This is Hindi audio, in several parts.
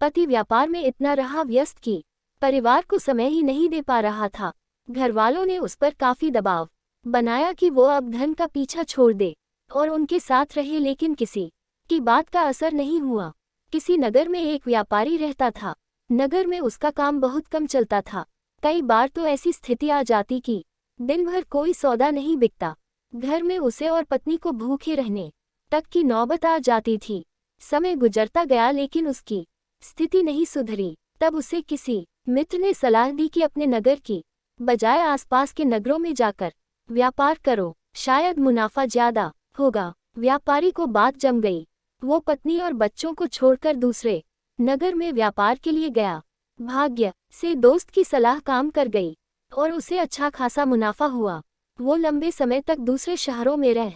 पति व्यापार में इतना रहा व्यस्त कि परिवार को समय ही नहीं दे पा रहा था। घर वालों ने उस पर काफी दबाव बनाया कि वो अब धन का पीछा छोड़ दे और उनके साथ रहे, लेकिन किसी की बात का असर नहीं हुआ। किसी नगर में एक व्यापारी रहता था। नगर में उसका काम बहुत कम चलता था। कई बार तो ऐसी स्थिति आ जाती कि दिन भर कोई सौदा नहीं बिकता। घर में उसे और पत्नी को भूखे रहने तक की नौबत आ जाती थी। समय गुजरता गया लेकिन उसकी स्थिति नहीं सुधरी। तब उसे किसी मित्र ने सलाह दी कि अपने नगर की बजाय आसपास के नगरों में जाकर व्यापार करो, शायद मुनाफा ज्यादा होगा। व्यापारी को बात जम गई। वो पत्नी और बच्चों को छोड़कर दूसरे नगर में व्यापार के लिए गया। भाग्य से दोस्त की सलाह काम कर गई और उसे अच्छा खासा मुनाफा हुआ। वो लंबे समय तक दूसरे शहरों में रह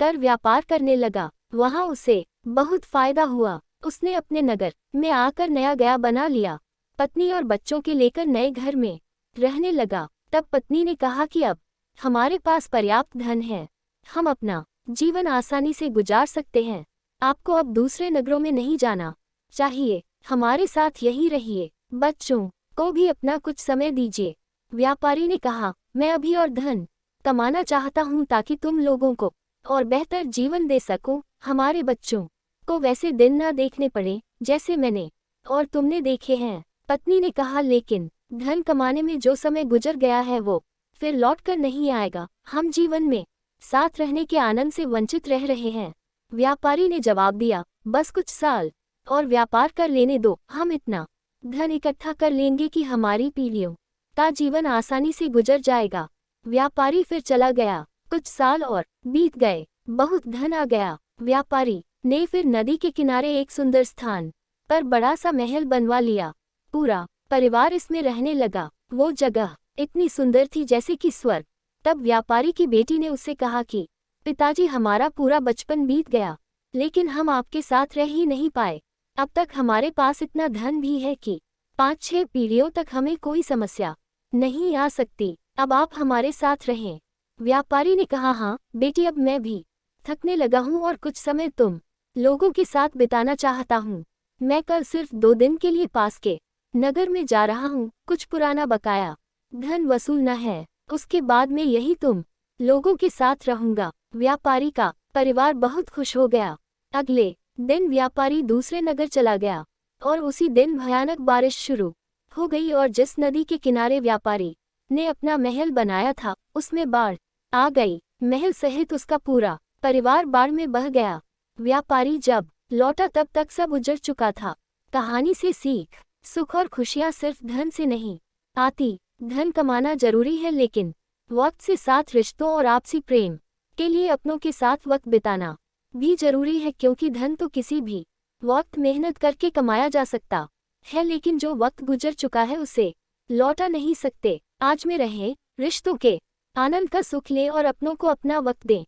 कर व्यापार करने लगा। वहां उसे बहुत फायदा हुआ। उसने अपने नगर में आकर नया गया बना लिया। पत्नी और बच्चों के लेकर नए घर में रहने लगा। तब पत्नी ने कहा कि अब हमारे पास पर्याप्त धन है, हम अपना जीवन आसानी से गुजार सकते हैं। आपको अब दूसरे नगरों में नहीं जाना चाहिए, हमारे साथ यहीं रहिए। बच्चों को भी अपना कुछ समय दीजिए। व्यापारी ने कहा, मैं अभी और धन कमाना चाहता हूँ ताकि तुम लोगों को और बेहतर जीवन दे सकूं। हमारे बच्चों को वैसे दिन ना देखने पड़े जैसे मैंने और तुमने देखे हैं। पत्नी ने कहा, लेकिन धन कमाने में जो समय गुजर गया है वो फिर लौट कर नहीं आएगा। हम जीवन में साथ रहने के आनंद से वंचित रह रहे हैं। व्यापारी ने जवाब दिया, बस कुछ साल और व्यापार कर लेने दो। हम इतना धन इकट्ठा कर लेंगे कि हमारी पीढ़ियों का जीवन आसानी से गुजर जाएगा। व्यापारी फिर चला गया। कुछ साल और बीत गए, बहुत धन आ गया। व्यापारी ने फिर नदी के किनारे एक सुंदर स्थान पर बड़ा सा महल बनवा लिया। पूरा परिवार इसमें रहने लगा। वो जगह इतनी सुंदर थी जैसे कि स्वर्ग। तब व्यापारी की बेटी ने उससे कहा कि पिताजी, हमारा पूरा बचपन बीत गया लेकिन हम आपके साथ रह ही नहीं पाए। अब तक हमारे पास इतना धन भी है कि 5-6 पीढ़ियों तक हमें कोई समस्या नहीं आ सकती। अब आप हमारे साथ रहें। व्यापारी ने कहा, हाँ बेटी, अब मैं भी थकने लगा हूँ और कुछ समय तुम लोगों के साथ बिताना चाहता हूँ। मैं कल सिर्फ 2 दिन के लिए पास के नगर में जा रहा हूँ। कुछ पुराना बकाया धन वसूलना है, उसके बाद मैं यही तुम लोगों के साथ रहूंगा। व्यापारी का परिवार बहुत खुश हो गया। अगले दिन व्यापारी दूसरे नगर चला गया और उसी दिन भयानक बारिश शुरू हो गई और जिस नदी के किनारे व्यापारी ने अपना महल बनाया था उसमें बाढ़ आ गई। महल सहित उसका पूरा परिवार बाढ़ में बह गया। व्यापारी जब लौटा तब तक सब उजड़ चुका था। कहानी से सीख, सुख और खुशियां सिर्फ धन से नहीं आती। धन कमाना जरूरी है लेकिन वक्त से साथ रिश्तों और आपसी प्रेम के लिए अपनों के साथ वक्त बिताना भी जरूरी है, क्योंकि धन तो किसी भी वक्त मेहनत करके कमाया जा सकता है, लेकिन जो वक्त गुजर चुका है उसे लौटा नहीं सकते। आज में रहें, रिश्तों के आनंद का सुख लें और अपनों को अपना वक्त दें।